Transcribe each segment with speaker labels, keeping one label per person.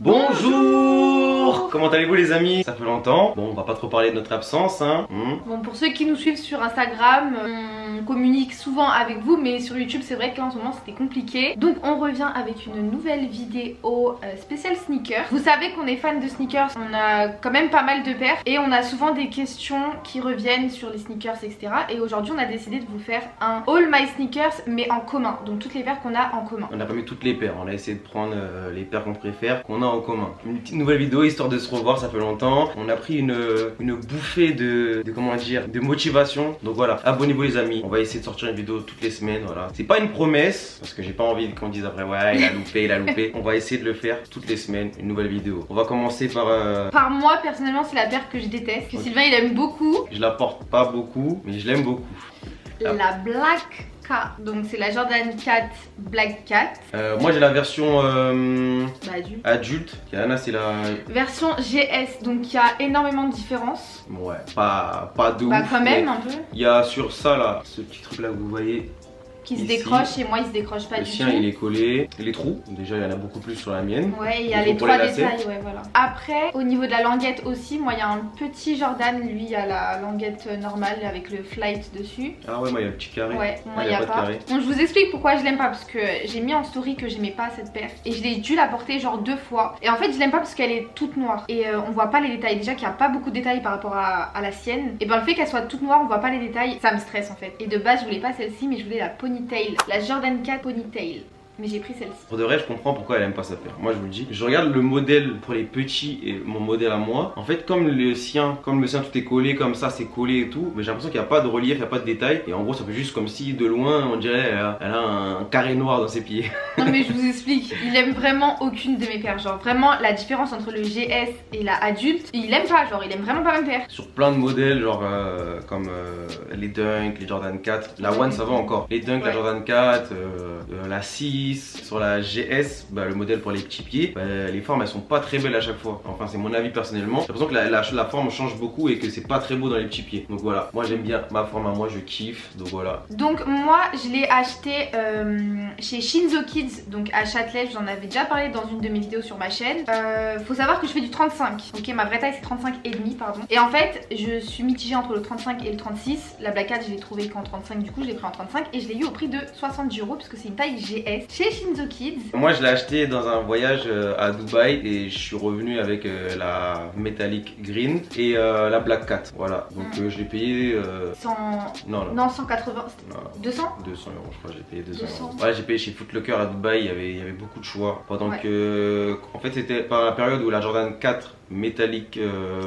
Speaker 1: Bonjour! Comment allez-vous les amis? Ça fait longtemps. Bon, on va pas trop parler de notre absence, hein.
Speaker 2: Bon, pour ceux qui nous suivent sur Instagram, on communique souvent avec vous, mais sur YouTube c'est vrai qu'en ce moment c'était compliqué. Donc on revient avec une nouvelle vidéo spéciale sneakers. Vous savez qu'on est fan de sneakers, on a quand même pas mal de paires et on a souvent des questions qui reviennent sur les sneakers, etc. Et aujourd'hui on a décidé de vous faire un All My Sneakers mais en commun, donc toutes les paires qu'on a en commun.
Speaker 1: On n'a pas mis toutes les paires, on a essayé de prendre les paires qu'on préfère, qu'on a en commun. Une petite nouvelle vidéo histoire de se revoir, ça fait longtemps. On a pris une bouffée de comment dire, de motivation. Donc voilà, abonnez-vous les amis. On va essayer de sortir une vidéo toutes les semaines, voilà. C'est pas une promesse, parce que j'ai pas envie qu'on dise après ouais il a loupé, il a loupé. On va essayer de le faire toutes les semaines, une nouvelle vidéo. On va commencer par
Speaker 2: moi personnellement c'est la paire que je déteste, que
Speaker 1: okay.
Speaker 2: Sylvain il aime beaucoup.
Speaker 1: Je la porte pas beaucoup, mais je l'aime beaucoup.
Speaker 2: La Black K, donc c'est la Jordan 4 Black 4.
Speaker 1: Moi j'ai la version
Speaker 2: adulte.
Speaker 1: Yana c'est la
Speaker 2: version GS, donc il y a énormément de différences.
Speaker 1: Ouais, pas de ouf.
Speaker 2: Bah quand même un peu.
Speaker 1: Il y a sur ça là, ce petit truc là que vous voyez
Speaker 2: qui se décroche, et moi il se décroche pas du tout.
Speaker 1: Le sien il est collé. Les trous, déjà il y en a beaucoup plus sur la mienne.
Speaker 2: Ouais, il y a les trois détails, ouais voilà. Après, au niveau de la languette aussi, moi il y a un petit Jordan, lui il y a la languette normale avec le flight dessus.
Speaker 1: Ah ouais, moi il y a le petit carré.
Speaker 2: Ouais, moi il y a pas. Bon, je vous explique pourquoi je l'aime pas, parce que j'ai mis en story que j'aimais pas cette paire et je l'ai dû la porter genre 2 fois. Et en fait je l'aime pas parce qu'elle est toute noire et on voit pas les détails. Déjà qu'il y a pas beaucoup de détails par rapport à la sienne. Et ben le fait qu'elle soit toute noire, on voit pas les détails, ça me stresse en fait. Et de base je voulais pas celle-ci, mais je voulais la ponytail, la Jordan 4 ponytail. Mais j'ai pris celle-ci.
Speaker 1: Pour de vrai, je comprends pourquoi elle aime pas sa paire. Moi, je vous le dis. Je regarde le modèle pour les petits et mon modèle à moi. En fait, comme le sien tout est collé comme ça, c'est collé et tout. Mais j'ai l'impression qu'il n'y a pas de relief, il n'y a pas de détail. Et en gros, ça fait juste comme si de loin, on dirait elle a un carré noir dans ses pieds.
Speaker 2: Non, mais je vous explique. Il aime vraiment aucune de mes paires. Genre, vraiment, la différence entre le GS et la adulte, il aime pas. Genre, il aime vraiment pas mes paires.
Speaker 1: Sur plein de modèles, genre comme les Dunk, les Jordan 4. La One, ça va encore. Les Dunk, la Jordan 4, la 6. Sur la GS, le modèle pour les petits pieds, les formes elles sont pas très belles à chaque fois. Enfin c'est mon avis personnellement. J'ai l'impression que la forme change beaucoup et que c'est pas très beau dans les petits pieds. Donc voilà, moi j'aime bien ma forme à moi, je kiffe. Donc voilà. Donc
Speaker 2: moi je l'ai acheté chez Shinzo Kids, donc à Châtelet. Je vous en avais déjà parlé dans une de mes vidéos sur ma chaîne. Faut savoir que je fais du 35. Ok, ma vraie taille c'est 35,5 pardon. Et en fait je suis mitigée entre le 35 et le 36. La Black 4 je l'ai trouvé qu'en 35, du coup je l'ai pris en 35 et je l'ai eu au prix de 70 € parce que c'est une taille GS. Chez Shinzo Kids.
Speaker 1: Moi je l'ai acheté dans un voyage à Dubaï et je suis revenu avec la Metallic Green et la Black 4. Voilà, donc je l'ai payé
Speaker 2: 100... Non, 180, non. 200
Speaker 1: €, je crois, j'ai payé 200 €. Ouais, j'ai payé chez Foot Locker à Dubaï, il y avait beaucoup de choix. Pendant que, en fait c'était par la période où la Jordan 4 Metallic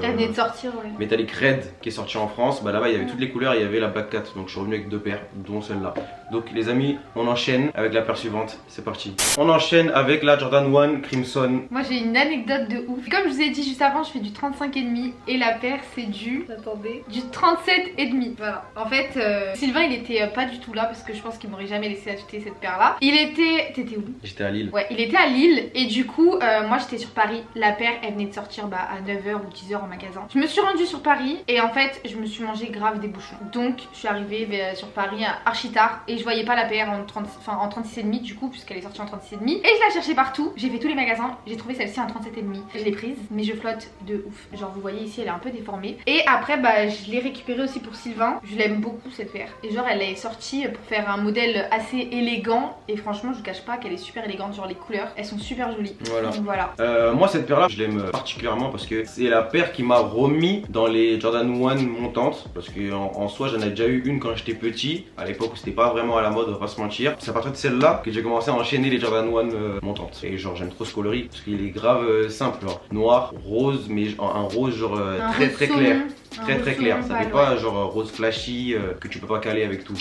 Speaker 2: elle venait de sortir, ouais.
Speaker 1: Metallic Red qui est sorti en France, là-bas il y avait toutes les couleurs, il y avait la Black 4, donc je suis revenu avec 2 paires, dont celle-là. Donc les amis, on enchaîne avec la paire suivante, c'est parti. On enchaîne avec la Jordan 1 Crimson.
Speaker 2: Moi j'ai une anecdote de ouf. Comme je vous ai dit juste avant, je fais du 35,5 et la paire c'est du 37,5. Voilà. En fait, Sylvain il était pas du tout là parce que je pense qu'il m'aurait jamais laissé acheter cette paire là. T'étais où?
Speaker 1: J'étais à Lille.
Speaker 2: Ouais, il était à Lille et du coup, moi j'étais sur Paris. La paire elle venait de sortir à 9h ou 10h en magasin. Je me suis rendue sur Paris et en fait je me suis mangé grave des bouchons. Donc je suis arrivée sur Paris archi tard et je voyais pas la paire en 36,5 du coup puisqu'elle est sortie en 36,5 et je la cherchais partout. J'ai fait tous les magasins, j'ai trouvé celle-ci en 37,5. Je l'ai prise mais je flotte de ouf. Genre vous voyez ici elle est un peu déformée. Et après je l'ai récupérée aussi pour Sylvain. Je l'aime beaucoup cette paire. Et genre elle est sortie pour faire un modèle assez élégant et franchement je vous cache pas qu'elle est super élégante. Genre les couleurs elles sont super jolies. Voilà. Donc voilà.
Speaker 1: Moi cette paire là je l'aime particulièrement parce que c'est la paire qui m'a remis dans les Jordan 1 montantes. Parce que en soi j'en ai déjà eu une quand j'étais petit. À l'époque où c'était pas vraiment à la mode, on va pas se mentir. C'est à partir de celle-là que j'ai commencé à enchaîner les Jordan 1 montantes. Et genre j'aime trop ce coloris parce qu'il est grave simple, genre noir, rose, mais un rose genre très clair. Très clair, ça fait pas genre rose flashy que tu peux pas caler avec tout.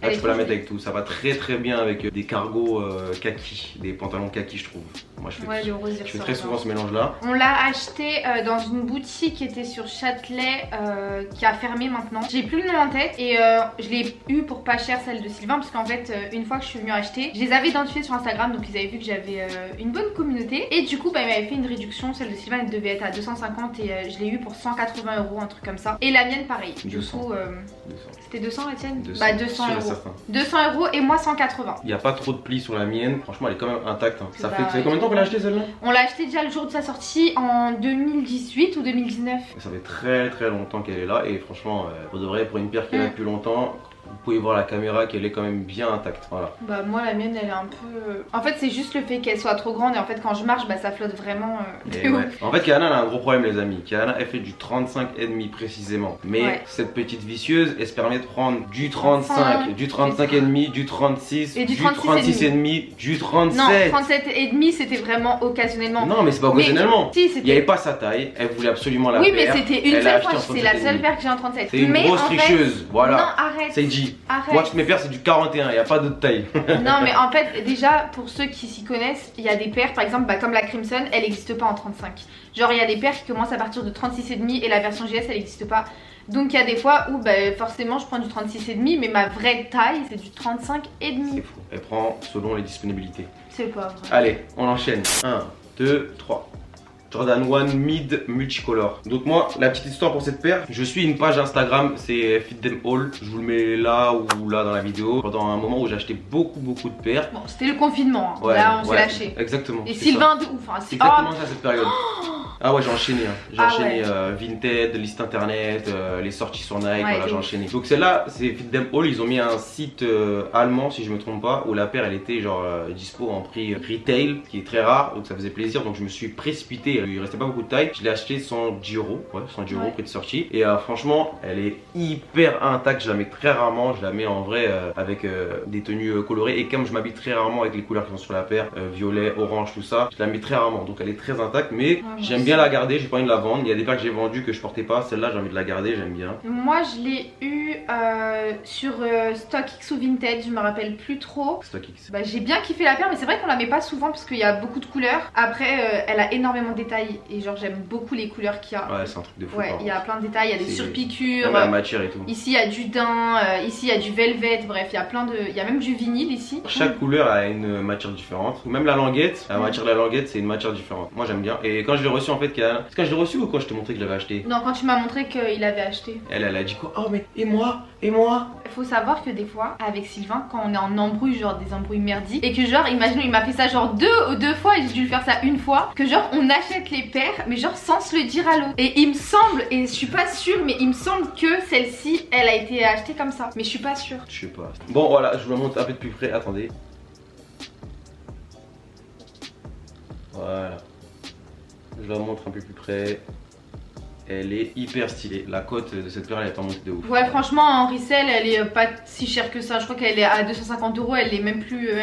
Speaker 1: Là tu peux la mettre avec tout, ça va très bien avec des cargos kaki, des pantalons kaki je trouve. Moi je fais très souvent ce mélange là.
Speaker 2: On l'a acheté dans une boutique qui était sur Châtelet qui a fermé maintenant. J'ai plus le nom en tête et je l'ai eu pour pas cher celle de Sylvain parce qu'en fait une fois que je suis venue acheter, je les avais identifiés sur Instagram donc ils avaient vu que j'avais une bonne communauté et du coup ils m'avaient fait une réduction. Celle de Sylvain elle devait être à 250 et je l'ai eu pour 180 €, un truc comme ça. Et la mienne pareil.
Speaker 1: 200.
Speaker 2: Du coup c'était 200 la tienne?
Speaker 1: 200.
Speaker 2: Bah 200 €.
Speaker 1: certain.
Speaker 2: 200 € et moi 180.
Speaker 1: Il n'y a pas trop de plis sur la mienne. Franchement, elle est quand même intacte. Hein. Ça
Speaker 2: Bah,
Speaker 1: fait combien de temps qu'on l'a acheté celle-là?
Speaker 2: On l'a acheté déjà le jour de sa sortie en 2018 ou 2019.
Speaker 1: Ça fait très longtemps qu'elle est là. Et franchement, pour de vrai, pour une pierre qui est là depuis longtemps, vous pouvez voir la caméra qu'elle est quand même bien intacte. Voilà.
Speaker 2: Bah moi la mienne elle est un peu... En fait c'est juste le fait qu'elle soit trop grande et en fait quand je marche bah ça flotte vraiment de
Speaker 1: Ouais.
Speaker 2: ouf.
Speaker 1: En fait Kaana elle a un gros problème les amis. Kaana elle fait du 35,5 précisément. Mais cette petite vicieuse elle se permet de prendre du 35, du 35,5, du 36,
Speaker 2: et du
Speaker 1: 36,5, du 37.
Speaker 2: Non 37,5 c'était vraiment occasionnellement.
Speaker 1: Non mais c'est pas occasionnellement.
Speaker 2: Si,
Speaker 1: il n'y avait pas sa taille, elle voulait absolument la
Speaker 2: paire.
Speaker 1: paire.
Speaker 2: Oui mais c'était une seule fois, c'est la seule paire que j'ai en 37.
Speaker 1: C'est une grosse tricheuse, voilà.
Speaker 2: Non arrête. Arrête.
Speaker 1: Moi toutes mes paires c'est du 41, il n'y a pas d'autre taille.
Speaker 2: Non mais en fait déjà pour ceux qui s'y connaissent, il y a des paires par exemple comme la Crimson, elle n'existe pas en 35. Genre il y a des paires qui commencent à partir de 36,5 et la version GS elle n'existe pas. Donc il y a des fois où forcément je prends du 36,5 mais ma vraie taille c'est du 35,5.
Speaker 1: C'est fou, elle prend selon les disponibilités.
Speaker 2: C'est pas vrai.
Speaker 1: Allez, on enchaîne. 1, 2, 3. Jordan 1 Mid Multicolor. Donc moi, la petite histoire pour cette paire, je suis une page Instagram, c'est Fit Them All. Je vous le mets là ou là dans la vidéo. Pendant un moment où j'ai acheté beaucoup de paires.
Speaker 2: Bon, c'était le confinement, hein.
Speaker 1: Ouais,
Speaker 2: là on s'est lâché.
Speaker 1: Exactement.
Speaker 2: Et Sylvain de ouf. Hein.
Speaker 1: C'est exactement ça cette période. Ah ouais, j'ai enchaîné. Hein. J'ai enchaîné
Speaker 2: ouais.
Speaker 1: Vinted, liste internet, les sorties sur Nike, voilà, j'ai enchaîné. Donc celle-là, c'est Fit Them All. Ils ont mis un site allemand, si je me trompe pas, où la paire elle était genre dispo en prix retail, qui est très rare, donc ça faisait plaisir. Donc je me suis précipité. Il restait pas beaucoup de taille. Je l'ai acheté 110 €, ouais, 110 € prix de sortie. Et franchement, elle est hyper intacte. Je la mets très rarement. Je la mets en vrai avec des tenues colorées. Et comme je m'habille très rarement avec les couleurs qui sont sur la paire, violet, orange, tout ça, je la mets très rarement. Donc elle est très intacte. Mais j'aime bien la garder. J'ai pas envie de la vendre. Il y a des paires que j'ai vendues que je portais pas. Celle-là, j'ai envie de la garder. J'aime bien.
Speaker 2: Moi, je l'ai eu sur StockX ou Vinted. Je me rappelle plus trop.
Speaker 1: StockX.
Speaker 2: Bah, j'ai bien kiffé la paire, mais c'est vrai qu'on la met pas souvent parce qu'il y a beaucoup de couleurs. Après, elle a énormément de détails et genre j'aime beaucoup les couleurs qu'il y a.
Speaker 1: Ouais, c'est un truc de fou.
Speaker 2: Ouais, il y a plein de détails, il y a des surpiqûres.
Speaker 1: La matière et tout.
Speaker 2: Ici il y a du daim, ici il y a du velvet, bref, il y a plein de. Il y a même du vinyle ici.
Speaker 1: Chaque couleur a une matière différente. Même la languette, la matière de la languette, c'est une matière différente. Moi j'aime bien. Et quand je l'ai reçu en fait, c'est quand je l'ai reçu ou quand je t'ai montré que je l'avais acheté?
Speaker 2: Non, quand tu m'as montré qu'il avait acheté.
Speaker 1: Elle a dit quoi? Oh mais et moi? Et moi?
Speaker 2: Faut savoir que des fois, avec Sylvain, quand on est en embrouille, genre des embrouilles merdiques, et que genre, imaginons, il m'a fait ça genre deux fois, et j'ai dû le faire ça une fois, que genre on achète les paires, mais genre sans se le dire à l'autre. Et il me semble, et je suis pas sûre, mais il me semble que celle-ci, elle a été achetée comme ça. Mais je suis pas sûre.
Speaker 1: Je sais pas. Bon voilà, je vous la montre un peu de plus près, attendez. Voilà. Je la montre un peu plus près. Elle est hyper stylée. La cote de cette paire elle est pas montée de ouf.
Speaker 2: Ouais, franchement en resell elle est pas si chère que ça. Je crois qu'elle est à 250 €, elle est même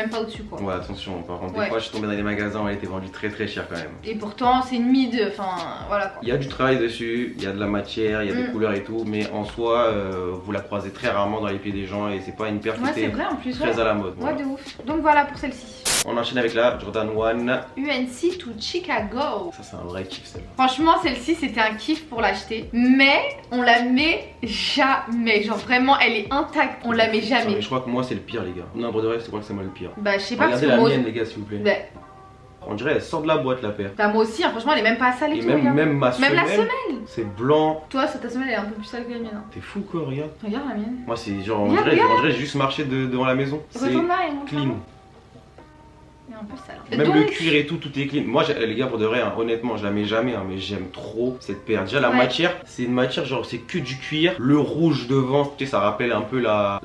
Speaker 2: pas au-dessus quoi.
Speaker 1: Ouais, attention, par contre des fois je suis tombé dans des magasins où elle était vendue très cher quand même.
Speaker 2: Et pourtant c'est une mid, enfin voilà quoi.
Speaker 1: Il y a du travail dessus, il y a de la matière, il y a des couleurs et tout, mais en soi vous la croisez très rarement dans les pieds des gens et c'est pas une paire qui était
Speaker 2: vrai, en plus,
Speaker 1: très à la mode.
Speaker 2: Ouais, de ouf. Donc voilà pour celle-ci.
Speaker 1: On enchaîne avec la Jordan 1
Speaker 2: UNC to Chicago.
Speaker 1: Ça c'est un vrai kiff celle-là.
Speaker 2: Franchement celle-ci c'était un kiff pour l'acheter, mais on la met jamais. Genre vraiment elle est intacte, on la met jamais.
Speaker 1: Mais je crois que moi c'est le pire les gars. Non, pour de vrai, je crois que c'est moi le pire.
Speaker 2: Bah je sais pas.
Speaker 1: Regardez la mienne les gars s'il vous plaît.
Speaker 2: Bah,
Speaker 1: on dirait elle sort de la boîte la paire.
Speaker 2: Bah moi aussi, hein, franchement elle est même pas sale et tout.
Speaker 1: Même ma semelle.
Speaker 2: Même la semelle.
Speaker 1: C'est blanc.
Speaker 2: Toi ta semelle elle est un peu plus sale que la mienne. Hein.
Speaker 1: T'es fou quoi, regarde.
Speaker 2: Regarde la mienne.
Speaker 1: Moi c'est genre, on dirait j'ai juste marché devant la maison. C'est clean.
Speaker 2: est un peu sale.
Speaker 1: Même
Speaker 2: donc...
Speaker 1: le cuir et tout, tout est clean. Moi les gars pour de vrai, hein, honnêtement je la mets jamais hein, mais j'aime trop cette paire. Déjà la matière, c'est une matière genre c'est que du cuir. Le rouge devant, tu sais, ça rappelle un peu la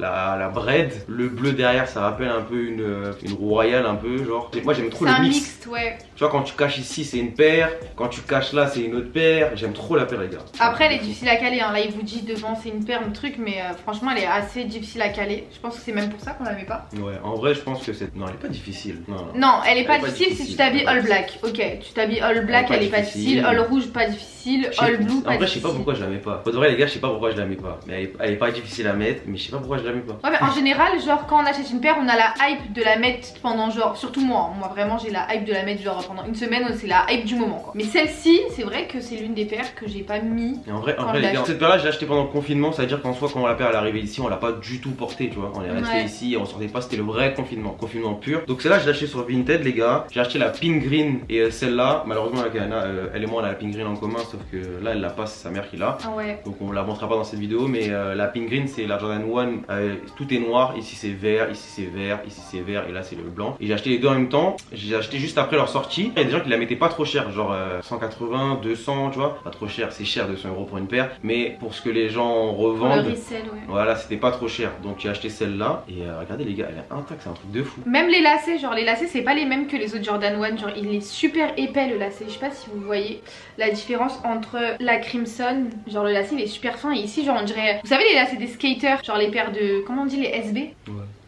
Speaker 1: braid. Le bleu derrière ça rappelle un peu une roue royale un peu genre. Moi j'aime trop le mix.
Speaker 2: Mixte, ouais.
Speaker 1: Tu vois quand tu caches ici c'est une paire, quand tu caches là c'est une autre paire. J'aime trop la paire les gars.
Speaker 2: Après elle est difficile à caler hein. Là il vous dit devant c'est une paire, le truc, mais franchement elle est assez difficile à caler. Je pense que c'est même pour ça qu'on la met pas.
Speaker 1: Ouais, en vrai je pense que c'est... Non elle est pas difficile.
Speaker 2: Non elle est pas difficile si tu t'habilles all black. Ok, tu t'habilles all black, elle est pas difficile. All rouge pas difficile, all blue pas difficile.
Speaker 1: En vrai je sais pas pourquoi je la mets pas. Pour de vrai les gars je sais pas pourquoi je la mets pas. Mais elle est pas difficile à mettre, mais je sais pas pourquoi je la mets pas.
Speaker 2: Ouais mais en général genre quand on achète une paire on a la hype de la mettre pendant genre, surtout moi vraiment j'ai la hype de la mettre genre pendant une semaine, c'est la hype du moment quoi. Mais celle-ci, c'est vrai que c'est l'une des paires que j'ai pas mis.
Speaker 1: Et en vrai les gars, cette paire là j'ai acheté pendant le confinement, ça veut dire qu'en soi quand la paire elle est arrivée ici, on l'a pas du tout portée, tu vois. On est resté ici, on sortait pas, c'était le vrai confinement pur. Donc celle-là je l'ai acheté sur Vinted les gars. J'ai acheté la pink green et celle-là, malheureusement elle et moi on a la pink green en commun, sauf que là elle l'a pas, c'est sa mère qui l'a.
Speaker 2: Ah ouais.
Speaker 1: Donc on la montrera pas dans cette vidéo, mais la pink green c'est la Jordan 1, tout est noir, ici c'est vert, ici c'est vert, ici c'est vert et là c'est le blanc. Et j'ai acheté les deux en même temps, j'ai acheté juste après leur sortie. Il y a des gens qui la mettaient pas trop cher, genre 180, 200, tu vois, pas trop cher, c'est cher 200 € pour une paire, mais pour ce que les gens revendent,
Speaker 2: le resell, ouais.
Speaker 1: Voilà, c'était pas trop cher, donc j'ai acheté celle-là et regardez les gars, elle est intacte, c'est un truc de fou.
Speaker 2: Même les lacets, genre les lacets c'est pas les mêmes que les autres Jordan 1, genre il est super épais le lacet, je sais pas si vous voyez la différence entre la Crimson, genre le lacet il est super fin et ici genre on dirait, vous savez les lacets des skaters, genre les paires de, comment on dit, les SB?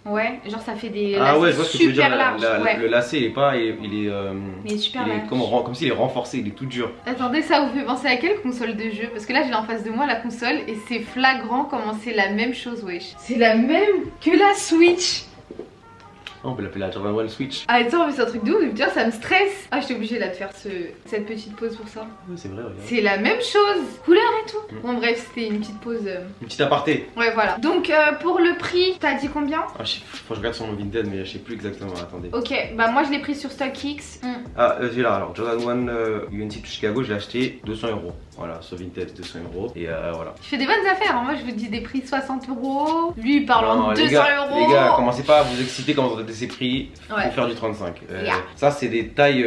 Speaker 2: Ouais, genre ça fait des lacets
Speaker 1: ouais, je vois ce que tu veux dire,
Speaker 2: larges.
Speaker 1: Le lacet il est pas, il
Speaker 2: est super large.
Speaker 1: Comme s'il est renforcé, il est tout dur.
Speaker 2: Attendez, ça vous fait penser à quelle console de jeu? Parce que là j'ai en face de moi la console et c'est flagrant comment c'est la même chose, wesh. C'est la même que la Switch.
Speaker 1: On peut l'appeler la Jordan 1 Switch.
Speaker 2: Ah attends, mais c'est un truc de ouf, putain ça me stresse. Ah j'étais obligée là de faire cette petite pause pour ça.
Speaker 1: Oui c'est vrai, regarde.
Speaker 2: C'est la même chose, couleur et tout. Bon bref, c'était une petite pause.
Speaker 1: Une petite aparté.
Speaker 2: Ouais voilà. Donc pour le prix, t'as dit combien?
Speaker 1: Faut que je regarde sur mon Vinted mais je sais plus exactement, attendez.
Speaker 2: Ok, bah moi je l'ai pris sur StockX.
Speaker 1: Ah j'ai là, alors Jordan 1 UNC de Chicago, je l'ai acheté 200 €. Voilà, sur Vinted 200 € et voilà.
Speaker 2: Je fais des bonnes affaires, hein. Moi je vous dis des prix 60 €. Lui il parle en 200 €.
Speaker 1: Les gars, commencez pas à vous exciter quand vous entendez ces prix. Faut faire du 35. Ça c'est des tailles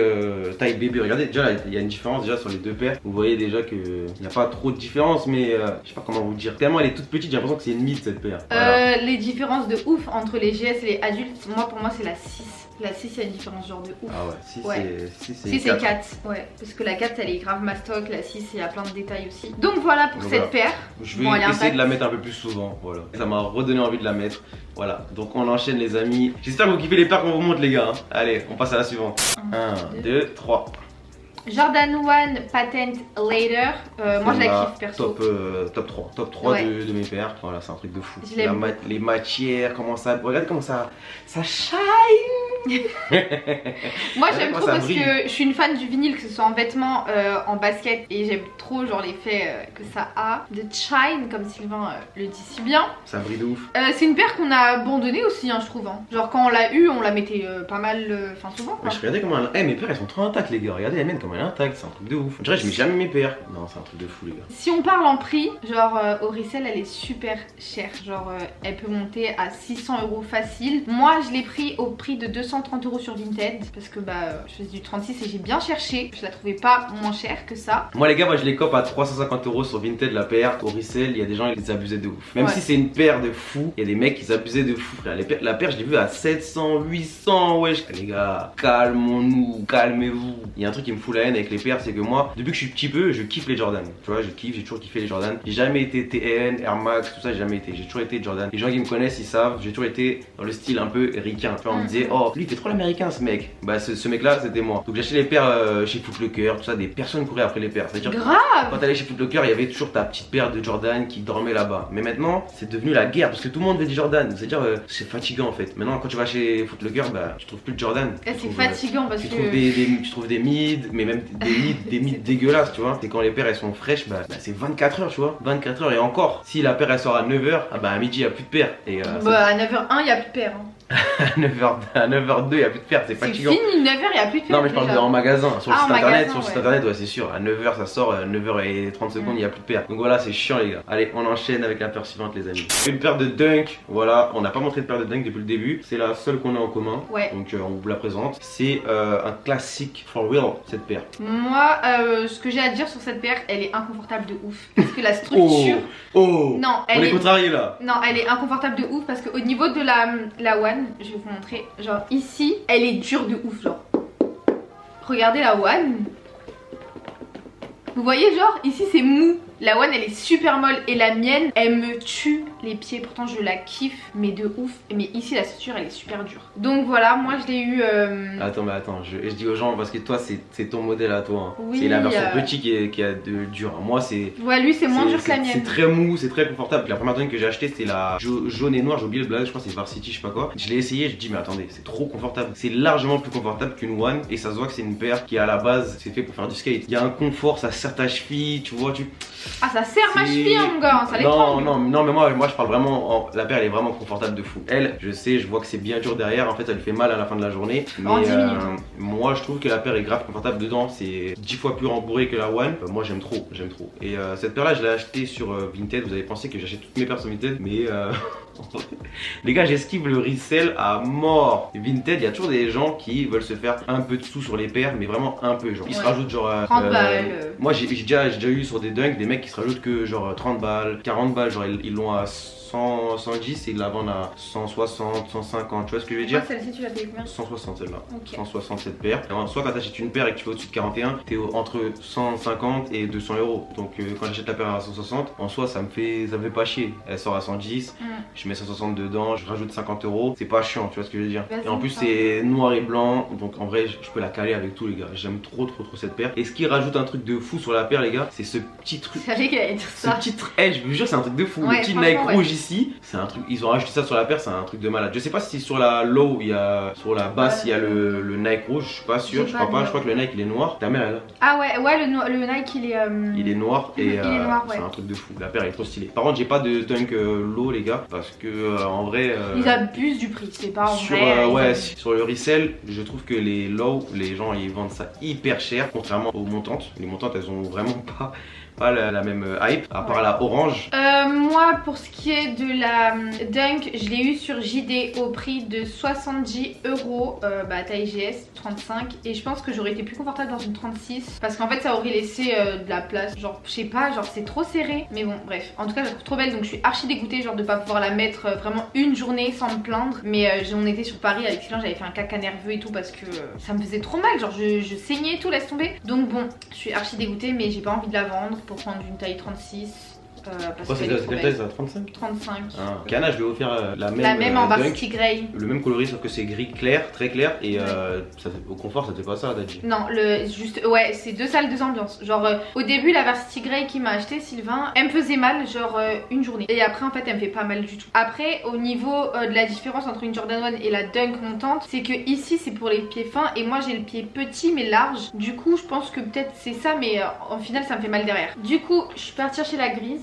Speaker 1: bébé. Regardez déjà il y a une différence déjà sur les deux paires. Vous voyez déjà que il n'y a pas trop de différence, mais je sais pas comment vous dire. Tellement elle est toute petite, j'ai l'impression que c'est une mid cette paire. Voilà.
Speaker 2: Les différences de ouf entre les GS et les adultes, pour moi c'est la 6. La 6 il y a une différence genre de ouf.
Speaker 1: Ah ouais, 6
Speaker 2: c'est 4. Ouais, parce que la 4 elle est grave mastoc, la 6 il y a plein de détails aussi. Donc voilà pour cette paire.
Speaker 1: Je vais essayer de la mettre un peu plus souvent, voilà. Ça m'a redonné envie de la mettre. Voilà, donc on enchaîne les amis. J'espère que vous kiffez les paires qu'on vous montre les gars. Allez, on passe à la suivante. 1, 2, 3.
Speaker 2: Jordan 1 Patent Later, moi je la kiffe perso.
Speaker 1: Top 3 de mes paires. Voilà, c'est un truc de fou. Les matières, comment ça. Regarde comment ça shine.
Speaker 2: Moi j'aime trop parce que je suis une fan du vinyle, que ce soit en vêtements, en basket, et j'aime trop genre l'effet que ça a de shine, comme Sylvain le dit si bien.
Speaker 1: Ça brille de ouf.
Speaker 2: C'est une paire qu'on a abandonnée aussi, hein, je trouve. Hein. Genre quand on l'a eu, on la mettait pas mal, enfin souvent.
Speaker 1: Mais regardez comment elle... mes paires elles sont trop intactes les gars. Regardez, elles comme elle est intacte, c'est un truc de ouf. On dirait que je mets jamais mes paires. Non, c'est un truc de fou les gars.
Speaker 2: Si on parle en prix, genre au resell elle est super chère. Genre elle peut monter à 600 € facile. Moi je l'ai pris au prix de 230 € sur Vinted parce que je faisais du 36 et j'ai bien cherché. Je la trouvais pas moins chère que ça.
Speaker 1: Moi les gars, je les cope à 350 € sur Vinted la paire. Au resell, il y a des gens qui les abusaient de ouf. Même si c'est une paire de fou, il y a des mecs qui s'abusaient de fou frère. La paire je l'ai vue à 700, 800, wesh. Les gars, calmons-nous, calmez-vous. Il y a un truc qui me fout la haine avec les paires, c'est que moi, depuis que je suis petit peu, je kiffe les Jordan. Tu vois, j'ai toujours kiffé les Jordan. J'ai jamais été TN, Air Max, tout ça, j'ai jamais été. J'ai toujours été Jordan. Les gens qui me connaissent, ils savent, j'ai toujours été dans le style un peu ricain. Tu vois, on me disait, oh, lui il fait trop l'américain ce mec. Bah, ce mec-là, c'était moi. Donc, j'ai acheté les paires chez Foot Locker, tout ça, des personnes couraient après les paires. C'est-à-dire, quand t'allais chez Foot Locker, il y avait toujours ta petite paire de Jordan qui dormait là-bas. Mais maintenant, c'est devenu la guerre parce que tout le monde veut des Jordan. C'est-à-dire, c'est fatigant en fait. Maintenant, quand tu vas chez Foot Locker, bah, tu trouves plus de Jordan.
Speaker 2: C'est fatigant parce que
Speaker 1: tu trouves des mids, mais même des mids dégueulasses, tu vois. C'est quand les paires elles sont fraîches, bah c'est 24 heures, tu vois. 24 heures et encore. Si la paire elle sort à 9 h, ah bah à midi il n'y a plus de paire. Et,
Speaker 2: à 9h01 il n'y a plus de paire. Hein.
Speaker 1: à 9h02 il n'y a plus de paire, c'est fatigant.
Speaker 2: C'est fini, 9h il n'y a plus de paire.
Speaker 1: Non mais je parle en magasin, sur le site internet,
Speaker 2: magasin,
Speaker 1: site internet, ouais c'est sûr. À 9h ça sort, 9h30 secondes il n'y a plus de paire. Donc voilà, c'est chiant les gars. Allez, on enchaîne avec la paire suivante les amis. Une paire de Dunk, voilà, on n'a pas montré de paire de Dunk depuis le début. C'est la seule qu'on a en commun.
Speaker 2: Ouais.
Speaker 1: Donc on vous la présente. C'est un classique for real cette paire.
Speaker 2: Moi, ce que j'ai à dire sur cette paire, elle est inconfortable de ouf. Parce que la structure.
Speaker 1: Non, on est contrarié là.
Speaker 2: Non, elle est inconfortable de ouf parce qu'au niveau de la One, je vais vous montrer. Genre ici, elle est dure de ouf. Genre, regardez la One. Vous voyez, genre ici c'est mou. La One elle est super molle et la mienne elle me tue les pieds. Pourtant je la kiffe mais de ouf. Mais ici la suture elle est super dure. Donc voilà, moi je l'ai eu.
Speaker 1: Attends, mais attends, je dis aux gens parce que toi c'est ton modèle à toi. Hein.
Speaker 2: Oui,
Speaker 1: c'est la version petit qui a de dur. Moi c'est.
Speaker 2: Ouais, lui c'est moins dur que la mienne.
Speaker 1: C'est très mou, c'est très confortable. La première tonne que j'ai acheté c'était la jaune et noire. J'ai oublié le blaze, je crois que c'est Varsity, je sais pas quoi. Je l'ai essayé, je dis mais attendez, c'est trop confortable. C'est largement plus confortable qu'une One et ça se voit que c'est une paire qui à la base c'est fait pour faire du skate. Il y a un confort, ça serre ta cheville, tu vois,
Speaker 2: Ah ça serre ma cheville hein, mon gars, ça l'étrangle.
Speaker 1: Non mais moi je parle vraiment, la paire elle est vraiment confortable de fou. Elle, je sais, je vois que c'est bien dur derrière, en fait ça lui fait mal à la fin de la journée. Mais moi je trouve que la paire est grave confortable dedans, c'est 10 fois plus rembourré que la One. Moi j'aime trop. Et cette paire là je l'ai achetée sur Vinted, vous avez pensé que j'achète toutes mes paires sur Vinted, mais les gars j'esquive le resell à mort. Vinted, il y a toujours des gens qui veulent se faire un peu de sous sur les paires, mais vraiment un peu, genre ils se rajoutent genre
Speaker 2: 30 balles.
Speaker 1: Moi j'ai déjà eu sur des dunks des mecs qui se rajoutent que genre 30 balles, 40 balles, genre ils l'ont à 110 et ils la vendent à 160, 150, tu vois ce que je veux dire?
Speaker 2: Celle-ci tu l'as payé combien?
Speaker 1: 160 celle-là,
Speaker 2: okay.
Speaker 1: 160 cette paire. Alors, soit quand t'achètes une paire et que tu vas au-dessus de 41, t'es entre 150 et 200 euros. Donc quand j'achète la paire à 160, en soi ça me fait pas chier. Elle sort à 110, je mets 160 dedans, je rajoute 50 euros, c'est pas chiant, tu vois ce que je veux dire? Et en plus c'est noir et blanc, donc en vrai je peux la caler avec tout les gars. J'aime trop cette paire. Et ce qui rajoute un truc de fou sur la paire les gars, c'est ce petit truc.
Speaker 2: Je savais qu'elle allait dire ça.
Speaker 1: Ce petit je vous jure c'est un truc de fou.
Speaker 2: Ouais,
Speaker 1: le petit Nike rouge ici, c'est un truc, ils ont rajouté ça sur la paire, c'est un truc de malade. Je sais pas si sur la low, sur la basse il y a le Nike rouge, je suis pas sûr, je crois pas, je crois que le Nike il est noir. Ta mère elle a.
Speaker 2: Ah ouais, le Nike il est.
Speaker 1: Il est noir et
Speaker 2: c'est
Speaker 1: un truc de fou. La paire elle est trop stylée. Par contre j'ai pas de dunk low les gars, parce que en vrai.
Speaker 2: Ils abusent du prix, c'est pas en vrai.
Speaker 1: Ouais, sur le resell, je trouve que les low, les gens ils vendent ça hyper cher, contrairement aux montantes. Les montantes elles ont vraiment pas la même hype, à part la orange.
Speaker 2: Moi pour ce qui est de la Dunk, je l'ai eu sur JD au prix de 70 €, taille GS 35, et je pense que j'aurais été plus confortable dans une 36 parce qu'en fait ça aurait laissé de la place, genre je sais pas, genre c'est trop serré, mais bon bref, en tout cas je la trouve trop belle, donc je suis archi dégoûtée genre de pas pouvoir la mettre vraiment une journée sans me plaindre. Mais on était sur Paris avec Sylvain, j'avais fait un caca nerveux et tout parce que ça me faisait trop mal, genre je saignais et tout, laisse tomber. Donc bon, je suis archi dégoûtée, mais j'ai pas envie de la vendre pour prendre une taille 36.
Speaker 1: Parce que c'est quelle taille ça? 35?
Speaker 2: 35.
Speaker 1: Kana, je vais offrir la
Speaker 2: même en Varsity Grey.
Speaker 1: Le même coloris sauf que c'est gris clair, très clair, et au confort ça fait pas ça Dadji.
Speaker 2: Non, ouais, c'est 2 salles, 2 ambiances. Genre au début la Varsity Grey qui m'a acheté Sylvain, elle me faisait mal genre une journée. Et après en fait elle me fait pas mal du tout. Après au niveau de la différence entre une Jordan 1 et la Dunk montante, c'est que ici c'est pour les pieds fins et moi j'ai le pied petit mais large. Du coup je pense que peut-être c'est ça, mais en final ça me fait mal derrière. Du coup je suis partie chercher la grise.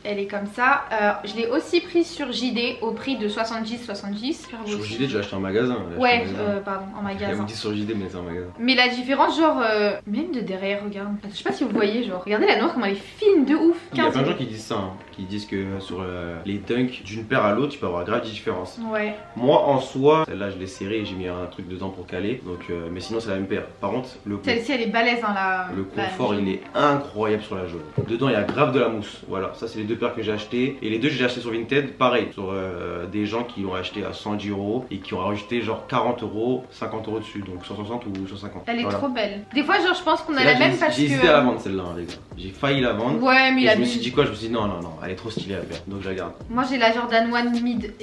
Speaker 2: Elle est comme ça. Je l'ai aussi prise sur JD au prix de 70.
Speaker 1: Sur JD, tu l'as acheté en magasin?
Speaker 2: Ouais, pardon, en magasin.
Speaker 1: Elle me dit sur JD, mais c'est en magasin.
Speaker 2: Mais la différence, genre, même de derrière, regarde. Je sais pas si vous voyez, genre, regardez la noire, comment elle est fine de ouf.
Speaker 1: Il y a plein de gens qui disent ça, hein, qui disent que sur les dunks d'une paire à l'autre, tu peux avoir grave des différences.
Speaker 2: Ouais.
Speaker 1: Moi en soi, celle-là je l'ai serrée et j'ai mis un truc dedans pour caler. Donc, mais sinon c'est la même paire. Par contre,
Speaker 2: celle-ci elle est balèze, hein,
Speaker 1: le confort il est incroyable sur la jaune. Dedans il y a grave de la mousse. Voilà, ça c'est les 2 paires que j'ai acheté. Et les 2 j'ai acheté sur Vinted, pareil, sur des gens qui l'ont acheté à 110 € et qui ont rajouté genre 40 €, 50 € dessus, donc 160 ou 150.
Speaker 2: Elle est trop belle. Des fois, genre, je pense qu'on a la même parce que.
Speaker 1: J'ai hésité à la vendre celle-là, hein, les gars. J'ai failli la vendre.
Speaker 2: Ouais, mais
Speaker 1: je me suis dit quoi? Je me suis dit non, elle est trop stylée à faire, donc je la garde.
Speaker 2: Moi j'ai la Jordan 1 Mid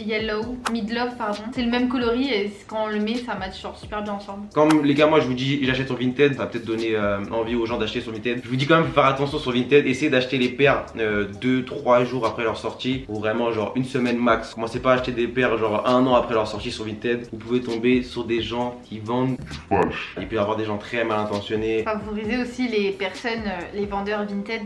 Speaker 2: Love, pardon. C'est le même coloris et quand on le met, ça match genre super bien ensemble.
Speaker 1: Comme les gars, moi je vous dis, j'achète sur Vinted, ça va peut-être donner envie aux gens d'acheter sur Vinted. Je vous dis quand même, faut faire attention sur Vinted, essayez d'acheter les paires 2-3 jours après leur sortie, ou vraiment genre une semaine max. Commencez pas à acheter des paires genre 1 an après leur sortie sur Vinted. Vous pouvez tomber sur des gens qui vendent. Il peut y avoir des gens très mal intentionnés.
Speaker 2: Favorisez aussi les personnes, les vendeurs Vinted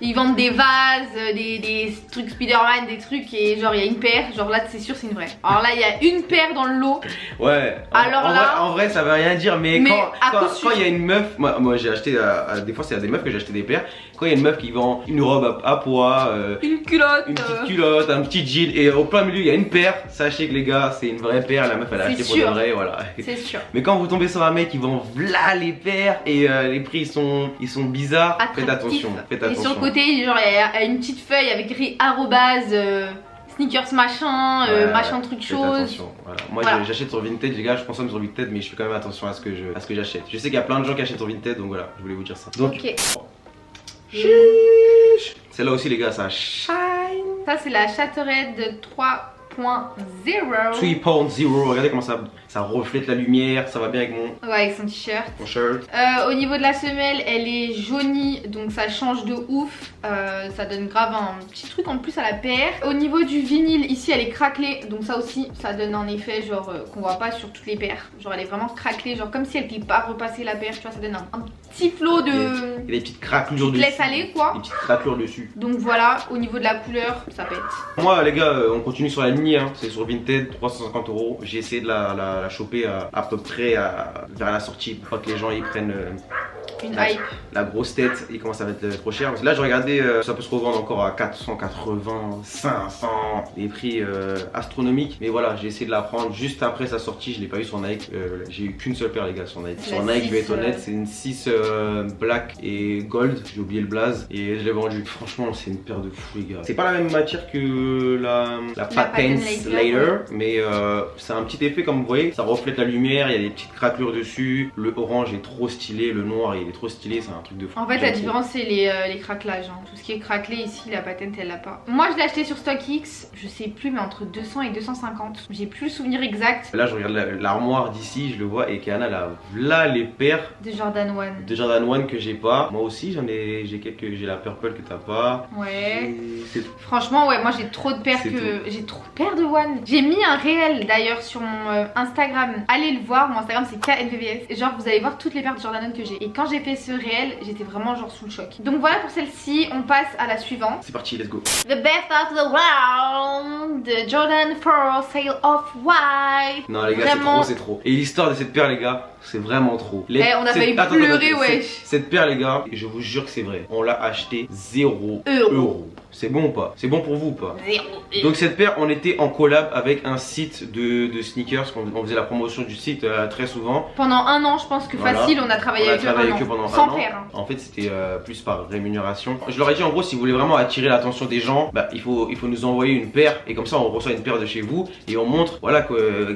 Speaker 2: ils vendent des vases, des trucs Spider-Man, des trucs, et genre il y a une paire, genre là c'est sûr c'est une vraie. Alors là il y a une paire dans le lot.
Speaker 1: Ouais. En vrai ça veut rien dire, mais quand il y a une meuf, moi j'ai acheté, des fois c'est à des meufs que j'ai acheté des paires. Quand il y a une meuf qui vend une robe à poids,
Speaker 2: une culotte,
Speaker 1: une petite culotte, un petit jean, et au plein milieu il y a une paire, sachez que les gars c'est une vraie paire, la meuf elle a acheté pour de vrai, voilà.
Speaker 2: C'est sûr.
Speaker 1: Mais quand vous tombez sur un mec qui vend là les paires et les prix ils sont bizarres, faites attention.
Speaker 2: Et sur le côté genre il y a une petite feuille avec écrit arrobase sneakers machin, machin truc
Speaker 1: faites
Speaker 2: chose.
Speaker 1: attention, voilà. Moi j'achète sur Vinted, les gars, je consomme sur Vinted, mais je fais quand même attention à ce que j'achète. Je sais qu'il y a plein de gens qui achètent sur Vinted, donc voilà, je voulais vous dire ça. Donc,
Speaker 2: ok.
Speaker 1: Celle-là aussi, les gars, ça shine.
Speaker 2: Ça, c'est la Chattered
Speaker 1: 3.0. Regardez comment ça reflète la lumière, ça va bien avec
Speaker 2: ouais, avec son t-shirt.
Speaker 1: mon shirt.
Speaker 2: Au niveau de la semelle, elle est jaunie, donc ça change de ouf. Ça donne grave un petit truc en plus à la paire. Au niveau du vinyle, ici elle est craquelée, donc ça aussi, ça donne un effet genre qu'on voit pas sur toutes les paires. Genre elle est vraiment craquelée, genre comme si elle n'était pas repassée la paire, tu vois, ça donne un petit flot de...
Speaker 1: Il y a des petites craquelures dessus.
Speaker 2: Laisse aller quoi.
Speaker 1: Des petites craquelures dessus.
Speaker 2: Donc voilà, au niveau de la couleur, ça pète.
Speaker 1: Moi les gars, on continue sur la ligne, hein. C'est sur Vinted, 350 €. J'ai essayé de la choper à peu près vers la sortie pour pas que les gens ils prennent
Speaker 2: une hype.
Speaker 1: La grosse tête, il commence à être trop cher. Parce que là, je regardais, ça peut se revendre encore à 480, 500, des prix astronomiques. Mais voilà, j'ai essayé de la prendre juste après sa sortie. Je l'ai pas eu sur Nike. J'ai eu qu'une seule paire, les gars, sur Nike. Sur Nike, je vais être honnête, c'est une 6 black et gold. J'ai oublié le blaze et je l'ai vendu. Franchement, c'est une paire de fou, les gars. C'est pas la même matière que la Patent Later, mais c'est un petit effet comme vous voyez. Ça reflète la lumière, il y a des petites craquelures dessus. Le orange est trop stylé, le noir il est trop stylé, c'est un truc de fou.
Speaker 2: En fait, la différence c'est les craquelages. Hein. Tout ce qui est craquelé ici, la Patent elle l'a pas. Moi, je l'ai acheté sur StockX, je sais plus, mais entre 200 et 250. J'ai plus le souvenir exact.
Speaker 1: Là, je regarde l'armoire d'ici, je le vois, et Kana là les paires
Speaker 2: de Jordan 1.
Speaker 1: De Jordan 1 que j'ai pas. Moi aussi, j'ai la purple que t'as pas.
Speaker 2: Ouais. Franchement, ouais, moi j'ai trop de paires j'ai trop de paires de One. J'ai mis un réel d'ailleurs sur mon Instagram. Allez le voir, mon Instagram c'est KNVVS. Genre, vous allez voir toutes les paires de Jordan 1 que j'ai. Et quand j'ai fait ce réel, j'étais vraiment genre sous le choc. Donc voilà pour celle-ci, on passe à la suivante.
Speaker 1: C'est parti, let's go.
Speaker 2: The best of the world, the Jordan 4 Sail Off White.
Speaker 1: Non les gars, c'est trop. Et l'histoire de cette paire les gars, c'est vraiment trop.
Speaker 2: On a failli pleurer, wesh.
Speaker 1: Cette paire les gars, je vous jure que c'est vrai. On l'a acheté 0 €. C'est bon ou pas? C'est bon pour vous ou pas?
Speaker 2: 0 €.
Speaker 1: Donc cette paire, on était en collab avec un site de sneakers. On faisait la promotion du site très souvent.
Speaker 2: Pendant un an, je pense que facile, on a travaillé avec eux pendant
Speaker 1: sans
Speaker 2: paire.
Speaker 1: En fait, c'était plus par rémunération. Je leur ai dit en gros, si vous voulez vraiment attirer l'attention des gens, bah, il faut nous envoyer une paire. Et comme ça, on reçoit une paire de chez vous et on montre voilà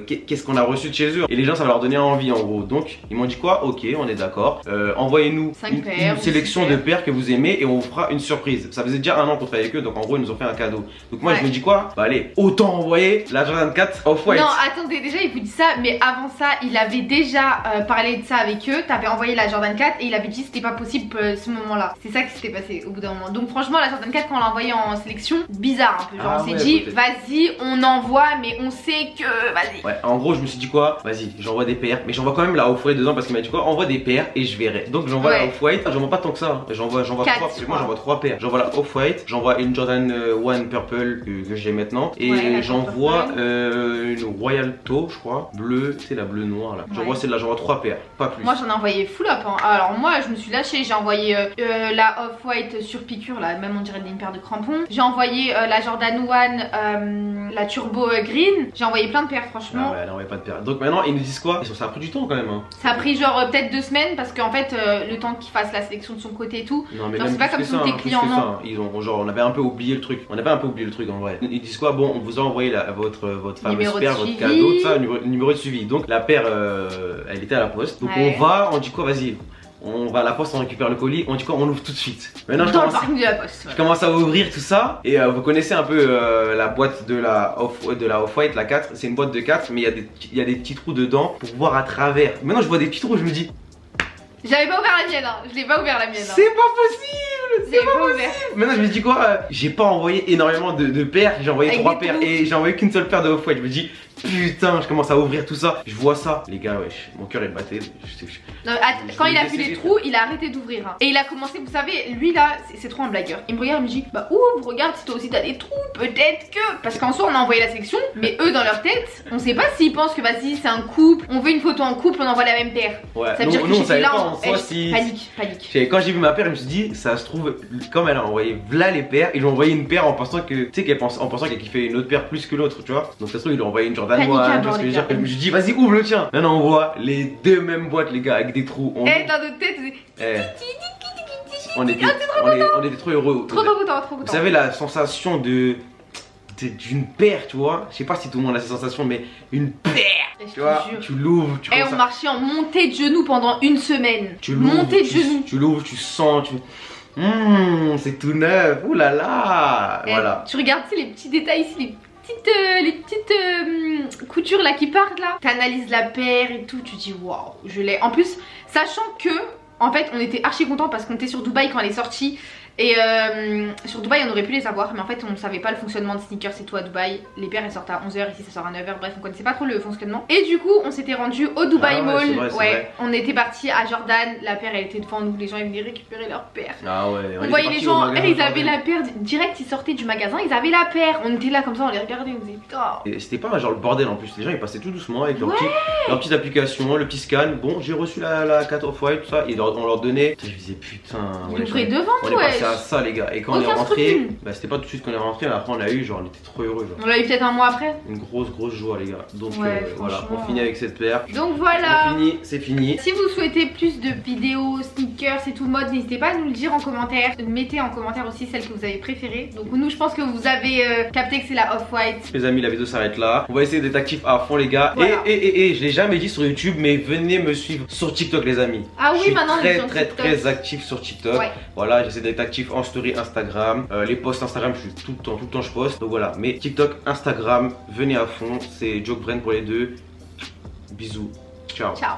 Speaker 1: qu'est-ce qu'on a reçu de chez eux. Et les gens, ça va leur donner envie en gros. Donc ils m'ont dit quoi? Ok, on est d'accord. Envoyez-nous une sélection de paires que vous aimez et on vous fera une surprise. Ça faisait déjà un an qu'on travaillait avec eux, donc en gros ils nous ont fait un cadeau. Donc moi je me dis quoi? Bah allez, autant envoyer la Jordan 4 Off-White.
Speaker 2: Non attendez, déjà il vous dit ça, mais avant ça il avait déjà parlé de ça avec eux. T'avais envoyé la Jordan 4 et il avait dit c'était pas possible ce moment là. C'est ça qui s'était passé au bout d'un moment. Donc franchement la Jordan 4 quand on l'a envoyé en sélection, bizarre un peu. Genre on s'est dit vas-y on envoie, mais on sait que vas-y. Ouais,
Speaker 1: en gros je me suis dit quoi? Vas-y j'envoie des paires, mais j'envoie quand même la Off-White dedans parce qu'il m'a dit quoi? Envoie des paires et je verrai. Donc j'envoie la Off-White, j'envoie pas tant que ça. J'envoie 3, parce que moi j'envoie 3 paires. J'envoie la Off-White, j'envoie une Jordan 1 Purple que j'ai maintenant. Et j'envoie une Royal Toe, je crois, bleue, c'est la bleue noire là. J'envoie celle-là, j'envoie 3 paires, pas plus.
Speaker 2: Moi j'en ai envoyé full up hein. Alors moi je me suis lâchée, j'ai envoyé la Off-White sur piqûre là, même on dirait une paire de crampons. J'ai envoyé la Jordan 1, la Turbo Green. J'ai envoyé plein de paires franchement.
Speaker 1: Ah ouais, elle a envoyé pas de paires. Donc maintenant ils nous disent quoi? Ça a pris du temps quand même hein.
Speaker 2: Ça a pris genre peut-être 2 semaines parce qu'en fait le temps qu'ils fassent la sélection de son côté et tout.
Speaker 1: Non mais
Speaker 2: c'est pas comme tous tes clients non.
Speaker 1: Ils ont genre on avait un peu oublié le truc. On avait un peu oublié le truc en vrai. Ils disent quoi? Bon on vous a envoyé votre fameuse paire, votre cadeau, tout ça, numéro de suivi. Donc la paire elle était à la poste. Donc on dit quoi? Vas-y. On va à la poste, on récupère le colis, on dit quoi? On ouvre tout de suite. Maintenant je commence à ouvrir tout ça. Et vous connaissez un peu la boîte de la Off-White, la 4. C'est une boîte de 4 mais il y a des petits trous dedans pour voir à travers. Maintenant je vois des petits trous, je me dis
Speaker 2: j'avais pas ouvert la mienne hein. Je l'ai pas ouvert la mienne hein.
Speaker 1: C'est pas possible. C'est pas possible. Maintenant je me dis quoi? J'ai pas envoyé énormément de paires. J'ai envoyé 3 paires et j'ai envoyé qu'une seule paire de Off-White. Je me dis putain, je commence à ouvrir tout ça. Je vois ça. Les gars, wesh, mon cœur est batté.
Speaker 2: Non, quand il a vu les trous, il a arrêté d'ouvrir hein. Et il a commencé, vous savez, lui là, c'est trop un blagueur. Il me regarde, il me dit bah ouvre, regarde si toi aussi t'as des trous. Peut-être que. Parce qu'en soi on a envoyé la sélection, mais eux dans leur tête, on sait pas s'ils pensent que vas-y c'est un couple, on veut une photo en couple, on envoie la même paire.
Speaker 1: Ouais,
Speaker 2: ça veut dire que j'étais là en
Speaker 1: panique.
Speaker 2: Et
Speaker 1: quand j'ai vu ma paire, je me suis dit, ça se trouve, comme elle a envoyé v'là les paires, ils lui ont envoyé une paire en pensant que, tu sais, en pensant qu'elle kiffait une autre paire plus que l'autre, tu vois. Donc ça se trouve, ils lui ont envoyé une Jordan 1, tu vois ce que je veux dire. Je me suis dit, vas-y, ouvre le tien. Maintenant, on voit les 2 mêmes boîtes, les gars, avec des trous.
Speaker 2: Dans notre tête,
Speaker 1: on était trop heureux.
Speaker 2: Trop content.
Speaker 1: Vous savez, la sensation d'une paire, tu vois. Je sais pas si tout le monde a cette sensation, mais une paire. Tu vois, tu l'ouvres, tu
Speaker 2: on marchait en montée de genoux pendant une semaine.
Speaker 1: Tu l'ouvres,
Speaker 2: montée de genoux.
Speaker 1: Tu l'ouvres, tu sens, c'est tout neuf, ouh là là. Voilà.
Speaker 2: Tu regardes les petits détails ici, les petites coutures là qui partent là. T'analyses la paire et tout, tu dis waouh, je l'ai. En plus, sachant que en fait on était archi contents parce qu'on était sur Dubaï quand elle est sortie. Et sur Dubaï on aurait pu les avoir, mais en fait on ne savait pas le fonctionnement de sneakers et tout à Dubaï. Les paires elles sortent à 11h, ici ça sort à 9h, bref on connaissait pas trop le fonctionnement. Et du coup on s'était rendu au Dubaï Mall.
Speaker 1: Vrai.
Speaker 2: On était parti à Jordan, la paire elle était devant nous, les gens ils venaient récupérer leur paire.
Speaker 1: Ah ouais,
Speaker 2: on voyait les gens, ils avaient la paire, direct ils sortaient du magasin, ils avaient la paire. On était là comme ça, on les regardait, on disait putain.
Speaker 1: Et c'était pas genre le bordel en plus, les gens ils passaient tout doucement avec leur petite application, le petit scan. Bon, j'ai reçu la 4 Off-White, tout ça, et on leur donnait. Je disais putain,
Speaker 2: ils ouvraient devant nous,
Speaker 1: on est passé à ça les gars. Et quand on est rentré, bah c'était pas tout de suite qu'on est rentré, mais après on l'a eu, genre on était trop heureux. Genre.
Speaker 2: On l'a eu peut-être un mois après.
Speaker 1: Une grosse joie les gars. Donc voilà, on finit avec cette paire.
Speaker 2: Donc voilà,
Speaker 1: c'est fini.
Speaker 2: Si vous souhaitez plus de vidéos, sneakers et tout le mode, n'hésitez pas à nous le dire en commentaire. Mettez en commentaire aussi celle que vous avez préférée. Donc nous je pense que vous avez capté que c'est la Off-White.
Speaker 1: Les amis, la vidéo s'arrête là. On va essayer d'être actifs à fond les gars. Voilà. Et je l'ai jamais dit sur YouTube, mais venez me suivre sur TikTok les amis.
Speaker 2: Ah oui, maintenant
Speaker 1: je suis très actif sur TikTok. Voilà, j'essaie d'être actif en story Instagram. Les posts Instagram, je suis tout le temps je poste. Donc voilà, mais TikTok, Instagram, venez à fond. C'est Joke Brain pour les deux. Bisous. Ciao.
Speaker 2: Ciao.